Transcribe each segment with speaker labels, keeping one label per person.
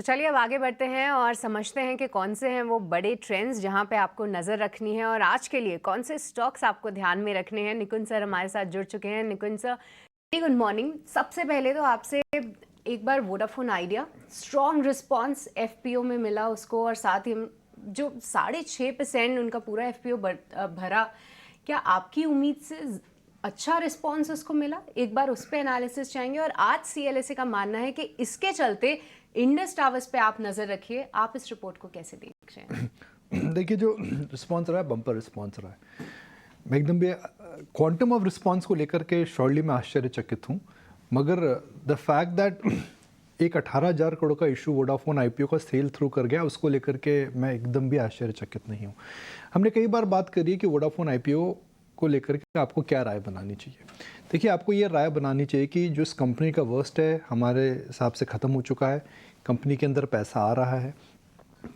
Speaker 1: चलिए अब आगे बढ़ते हैं और समझते हैं कि कौन से हैं वो बड़े ट्रेंड्स जहां पे आपको नज़र रखनी है और आज के लिए कौन से स्टॉक्स आपको ध्यान में रखने हैं। निकुंज सर हमारे साथ जुड़ चुके हैं। Nikunj sir, good morning. सबसे पहले तो आपसे एक बार Vodafone Idea strong response FPO में मिला उसको, और साथ ही जो 6.5% उनका पूरा एफपीओ भरा, क्या आपकी उम्मीद से अच्छा रिस्पॉन्स उसको मिला? एक बार उस पर एनालिसिस चाहेंगे। और आज सीएलएसए का मानना है कि इसके चलते इंडस टावर्स पे आप नजर रखिए। आप इस रिपोर्ट को कैसे देख रहे हैं?
Speaker 2: देखिए, जो रिस्पॉन्स रहा है बम्पर रिस्पॉन्स रहा है। मैं एकदम भी क्वांटम ऑफ रिस्पॉन्स को लेकर के श्योरली मैं आश्चर्यचकित हूँ, मगर द फैक्ट दैट एक 18,000 करोड़ का इशू वोडाफोन आईपीओ का सेल थ्रू कर गया, उसको लेकर के मैं एकदम भी आश्चर्यचकित नहीं हूँ। हमने कई बार बात करी है कि वोडाफोन आईपीओ को लेकर के आपको क्या राय बनानी चाहिए। देखिए, आपको ये राय बनानी चाहिए कि जो इस कंपनी का वर्स्ट है हमारे हिसाब से ख़त्म हो चुका है। कंपनी के अंदर पैसा आ रहा है,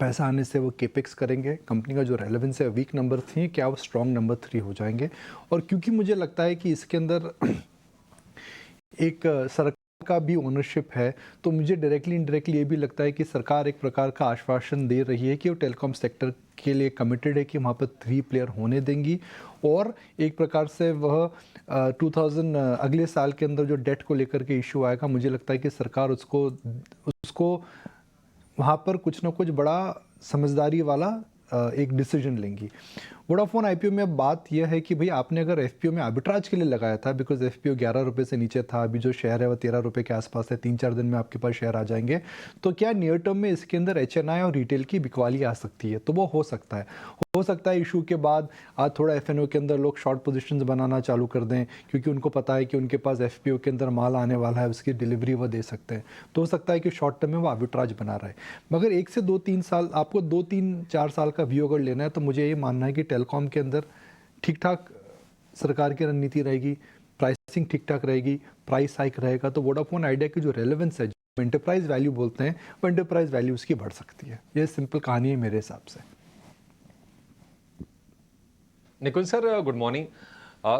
Speaker 2: पैसा आने से वो केपेक्स करेंगे। कंपनी का जो रेलेवेंस है वीक नंबर 3 क्या वो स्ट्रॉन्ग नंबर 3 हो जाएंगे। और क्योंकि मुझे लगता है कि इसके अंदर एक सरकार का भी ओनरशिप है, तो मुझे डायरेक्टली इनडायरेक्टली ये भी लगता है कि सरकार एक प्रकार का आश्वासन दे रही है कि वो टेलीकॉम सेक्टर के लिए कमिटेड है कि वहाँ पर 3 प्लेयर होने देंगी। और एक प्रकार से वह 2000 अगले साल के अंदर जो डेट को लेकर के इशू आएगा, मुझे लगता है कि सरकार उसको वहाँ पर कुछ ना कुछ बड़ा समझदारी वाला एक डिसीजन लेंगी। वोडाफोन आईपीओ में बात यह है कि भाई आपने अगर एफपीओ में आर्बिट्राज के लिए लगाया था, बिकॉज एफपीओ 11 रुपये से नीचे था, अभी जो शेयर है वो 13 रुपये के आसपास है, 3-4 दिन में आपके पास शेयर आ जाएंगे, तो क्या नियर टर्म में इसके अंदर एचएनआई और रिटेल की बिकवाली आ सकती है? तो वो हो सकता है इशू के बाद आज थोड़ा एफएनओ के अंदर लोग शॉर्ट पोजीशंस बनाना चालू कर दें, क्योंकि उनको पता है कि उनके पास एफपीओ के अंदर माल आने वाला है, उसकी डिलीवरी वो दे सकते हैं। तो हो सकता है कि शॉर्ट टर्म में वो आर्बिट्राज बना रहा है। मगर 1 से 2-3 साल, आपको 2-3-4 साल का व्यू अगर लेना है, तो मुझे ये मानना है कि टेलीकॉम के अंदर ठीक ठाक सरकार की रणनीति रहेगी, प्राइसिंग ठीक ठाक रहेगी, प्राइस हाइक रहेगा, तो वोडाफोन आइडिया की जो रेलेवेंस है, जो एंटरप्राइज वैल्यू बोलते हैं, वो एंटरप्राइज वैल्यू उसकी बढ़ सकती है। ये सिंपल कहानी है मेरे हिसाब से।
Speaker 3: निकुंज सर, गुड मॉर्निंग।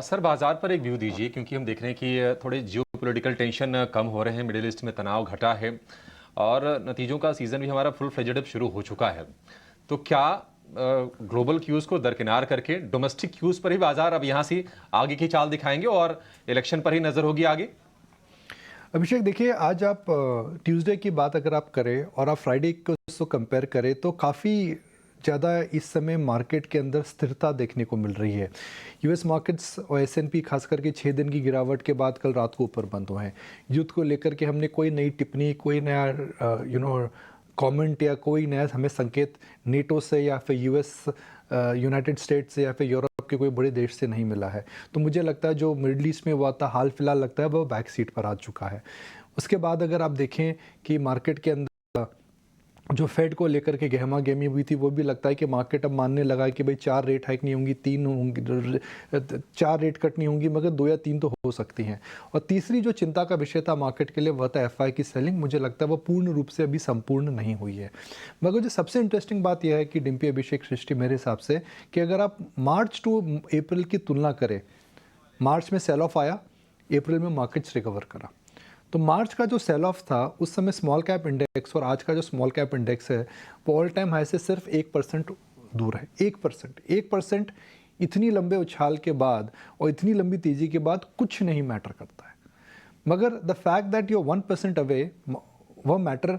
Speaker 3: सर, बाजार पर एक व्यू दीजिए, क्योंकि हम देख रहे हैं कि थोड़े जियोपॉलिटिकल टेंशन कम हो रहे हैं, मिडिल ईस्ट में तनाव घटा है और नतीजों का सीजन भी हमारा फुल फ्लेजेड अप शुरू हो चुका है। तो क्या ग्लोबल क्यूज को दरकिनार करके डोमेस्टिक क्यूज पर ही बाजार अब यहाँ से आगे की चाल दिखाएंगे और इलेक्शन पर ही नजर होगी आगे?
Speaker 2: अभिषेक, देखिए, आज आप ट्यूसडे की बात अगर आप करें और आप फ्राइडे को उसको कंपेयर करें, तो काफ़ी ज़्यादा इस समय मार्केट के अंदर स्थिरता देखने को मिल रही है। यूएस मार्केट्स और एसएनपी खास करके 6 दिन की गिरावट के बाद कल रात को ऊपर बंद हुए हैं। युद्ध को लेकर के हमने कोई नई टिप्पणी, कोई नया कमेंट या कोई नया हमें संकेत नेटो से या फिर यूएस, यूनाइटेड स्टेट्स से या फिर यूरोप के कोई बड़े देश से नहीं मिला है। तो मुझे लगता है जो मिडल ईस्ट में हुआ था हाल फिलहाल, लगता है वो बैक सीट पर आ चुका है। उसके बाद अगर आप देखें कि मार्केट के अंदर जो फेड को लेकर के गहमा गहमी हुई थी, वो भी लगता है कि मार्केट अब मानने लगा है कि भाई 4 रेट हाइक नहीं होंगी, 3 होंगी, 4 रेट कट नहीं होंगी, मगर 2 या 3 तो हो सकती हैं। और तीसरी जो चिंता का विषय था मार्केट के लिए, वह था एफआई की सेलिंग। मुझे लगता है वो पूर्ण रूप से अभी संपूर्ण नहीं हुई है। मगर जो सबसे इंटरेस्टिंग बात यह है कि डिम्पी, अभिषेक, सृष्टि, मेरे हिसाब से कि अगर आप मार्च टू अप्रैल की तुलना करें, मार्च में सेल ऑफ आया, अप्रैल में मार्केट्स रिकवर करा। तो मार्च का जो सेल ऑफ था उस समय स्मॉल कैप इंडेक्स और आज का जो स्मॉल कैप इंडेक्स है वो ऑल टाइम हाई से सिर्फ 1% दूर है। 1% इतनी लंबे उछाल के बाद और इतनी लंबी तेज़ी के बाद कुछ नहीं मैटर करता है। मगर the fact that you 1% away, वह मैटर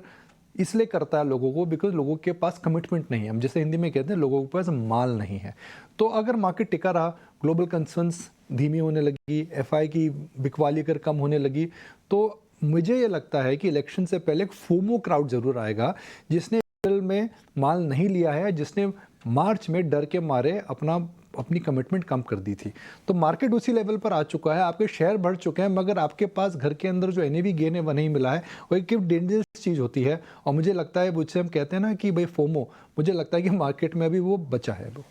Speaker 2: इसलिए करता है लोगों को, बिकॉज लोगों के पास कमिटमेंट नहीं है। हम जैसे हिंदी में कहते हैं, लोगों के पास माल नहीं है। तो अगर मार्केट टिका रहा, ग्लोबल कंसर्न्स धीमी होने लगी, एफआई की बिकवाली अगर कम होने लगी, तो मुझे ये लगता है कि इलेक्शन से पहले एक फोमो क्राउड जरूर आएगा, जिसने अप्रैल में माल नहीं लिया है, जिसने मार्च में डर के मारे अपनी कमिटमेंट कम कर दी थी। तो मार्केट उसी लेवल पर आ चुका है, आपके शेयर बढ़ चुके हैं, मगर आपके पास घर के अंदर जो एनएवी गेन है वह नहीं मिला है। वो एक डेंजरस चीज़ होती है। और मुझे लगता है, मुझसे हम कहते हैं ना कि भाई फोमो, मुझे लगता है कि मार्केट में अभी वो बचा है। वो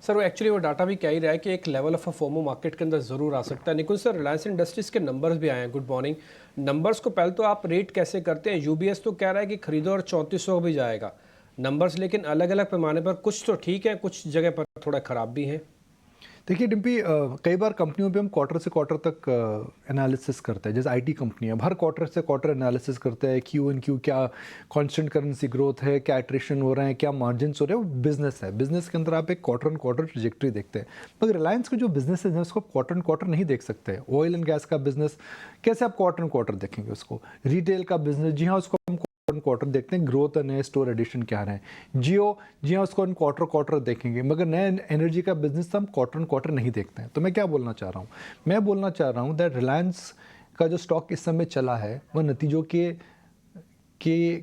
Speaker 4: सर, वो एक्चुअली वो डाटा भी कह ही रहा है कि एक लेवल ऑफ फोमो मार्केट के अंदर ज़रूर आ सकता है। निकुंज सर, रिलायंस इंडस्ट्रीज़ के नंबर्स भी आए हैं। Good morning. नंबर्स को पहले तो आप रेट कैसे करते हैं? यूबीएस तो कह रहा है कि खरीदो और 3400 भी जाएगा। नंबर्स लेकिन अलग अलग पैमाने पर कुछ तो ठीक है, कुछ जगह पर थोड़ा ख़राब भी हैं।
Speaker 2: देखिए डिम्पी, कई बार कंपनियों पे हम क्वार्टर से क्वार्टर तक एनालिसिस करते हैं। जैसे आईटी कंपनी है, हर क्वार्टर से क्वार्टर एनालिसिस करते हैं, क्यू एन क्यू, क्या कांस्टेंट करेंसी ग्रोथ है, क्या एट्रिशन हो रहे हैं, क्या मार्जिन हो रहे हैं। वो बिजनेस है, बिजनेस के अंदर आप एक क्वार्टर एंड क्वार्टर ट्रजेक्टरी देखते हैं। मगर रिलायंस के जो बिजनेस है उसको क्वार्टर एंड क्वार्टर नहीं देख सकते। ऑयल एंड गैस का बिजनेस कैसे आप क्वार्टर एंड क्वार्टर देखेंगे उसको? रिटेल का बिजनेस, जी हाँ, उसको हम क्वार्टर देखते हैं, ग्रोथ और नए स्टोर एडिशन क्या रहे हैं। जियो, जी हाँ, उसको हम क्वार्टर क्वार्टर देखेंगे, मगर नए एनर्जी का बिजनेस हम क्वार्टर क्वार्टर नहीं देखते हैं। तो मैं क्या बोलना चाह रहा हूँ? मैं बोलना चाह रहा हूँ दैट रिलायंस का जो स्टॉक इस समय चला है वह नतीजों के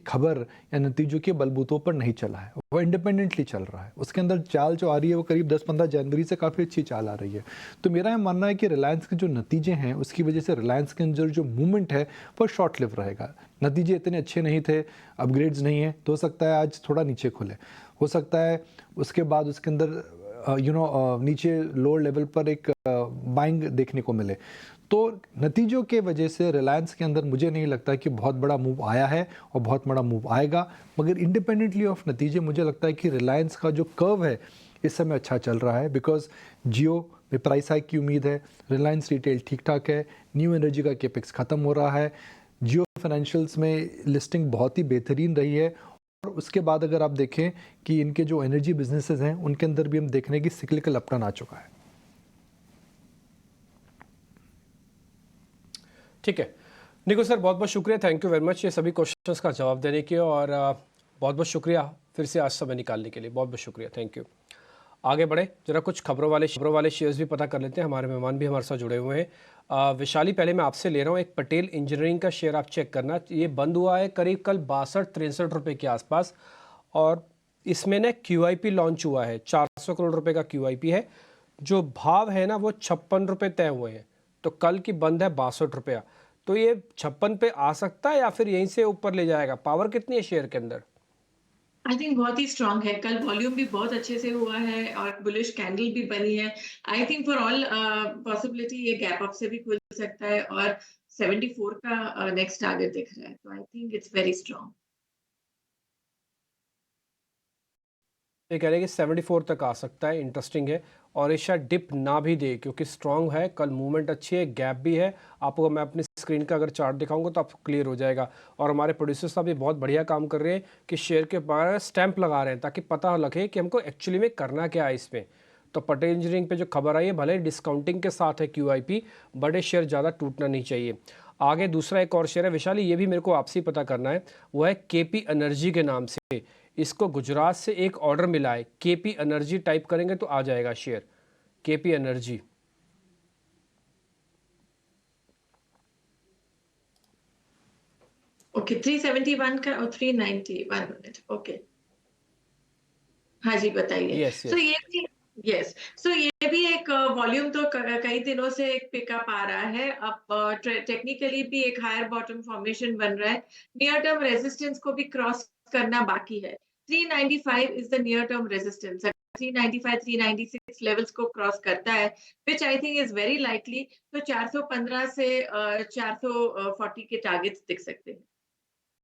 Speaker 2: खबर या नतीजों के बलबूतों पर नहीं चला है, वो इंडिपेंडेंटली चल रहा है। उसके अंदर चाल जो आ रही है वो करीब 10-15 जनवरी से काफ़ी अच्छी चाल आ रही है। तो मेरा ये मानना है कि रिलायंस के जो नतीजे हैं उसकी वजह से रिलायंस के अंदर जो मूवमेंट है वो शॉर्ट लिव रहेगा। नतीजे इतने अच्छे नहीं थे, अपग्रेड्स नहीं है, तो हो सकता है आज थोड़ा नीचे खुले, हो सकता है उसके बाद उसके अंदर नीचे लोअर लेवल पर एक बाइंग देखने को मिले। तो नतीजों के वजह से रिलायंस के अंदर मुझे नहीं लगता कि बहुत बड़ा मूव आया है और बहुत बड़ा मूव आएगा। मगर इंडिपेंडेंटली ऑफ नतीजे मुझे लगता है कि रिलायंस का जो कर्व है इस समय अच्छा चल रहा है, बिकॉज जियो में प्राइस हाइक की उम्मीद है, रिलायंस रिटेल ठीक ठाक है, न्यू एनर्जी का केपेक्स ख़त्म हो रहा है, जियो फाइनेंशियल्स में लिस्टिंग बहुत ही बेहतरीन रही है। और उसके बाद अगर आप देखें कि इनके जो एनर्जी बिजनेसेस हैं उनके अंदर भी हम देख रहे हैं कि सिक्लिकल अपटर्न आ चुका है।
Speaker 4: ठीक है निकुल सर, बहुत बहुत शुक्रिया, थैंक यू वेरी मच ये सभी क्वेश्चंस का जवाब देने के, और बहुत बहुत शुक्रिया फिर से आज समय निकालने के लिए, बहुत बहुत शुक्रिया, थैंक यू। आगे बढ़े, जरा कुछ खबरों वाले शेयर्स भी पता कर लेते हैं। हमारे मेहमान भी हमारे साथ जुड़े हुए हैं। विशाली, पहले मैं आपसे ले रहा हूँ एक पटेल इंजीनियरिंग का शेयर, आप चेक करना। ये बंद हुआ है करीब कल 62-63 रुपये के आसपास, और इसमें ना QIP लॉन्च हुआ है, 400 करोड़ रुपए का QIP है। जो भाव है ना वो 56 रुपये तय हुए हैं, तो कल की बंद है 62 रुपया। तो ये 56 पे आ सकता है या फिर यहीं से ऊपर ले जाएगा? पावर कितनी है शेयर के अंदर?
Speaker 5: आई थिंक बहुत ही स्ट्रांग है। कल वॉल्यूम भी बहुत अच्छे से हुआ है और बुलिश कैंडल भी बनी है। I think for all possibility ये गैप अप से भी खुल सकता है, और 74 का नेक्स्ट टारगेट दिख रहा है, तो I think it's very strong.
Speaker 4: ये कह रहे हैं कि 74 तक आ सकता है, इंटरेस्टिंग है। और ये शायद डिप ना भी दे क्योंकि स्ट्रांग है, कल मूवमेंट अच्छी है, गैप भी है। आपको मैं अपनी स्क्रीन का अगर चार्ट दिखाऊंगा तो आपको क्लियर हो जाएगा। और हमारे प्रोड्यूसर साहब भी बहुत बढ़िया काम कर रहे हैं कि शेयर के बारे में स्टैंप लगा रहे हैं ताकि पता लगे कि हमको एक्चुअली में करना क्या है इसमें। तो पटेल इंजीनियरिंग पे जो खबर आई है, भले डिस्काउंटिंग के साथ है QIP, बड़े शेयर ज़्यादा टूटना नहीं चाहिए। आगे दूसरा एक और शेयर है विशाली, ये भी मेरे को आपसे ही पता करना है, वो है KP एनर्जी के नाम से। इसको गुजरात से एक ऑर्डर मिला है, KP एनर्जी टाइप करेंगे तो आ जाएगा शेयर, KP एनर्जी।
Speaker 5: ओके, 371 का और 391 मिनट। ओके, हाँ जी, बताइए।
Speaker 4: Yes
Speaker 5: so
Speaker 4: yes.
Speaker 5: ये भी, यस, सो ये भी एक वॉल्यूम तो कई दिनों से एक पिकअप आ रहा है। अब टेक्निकली भी एक हायर बॉटम फॉर्मेशन बन रहा है। नियर टर्म रेजिस्टेंस को भी क्रॉस करना बाकी है। 395 is the near term resistance. 395 396 levels को क्रॉस करता है, which I think is very likely, तो 415 से 440 के टारगेट्स दिख सकते हैं।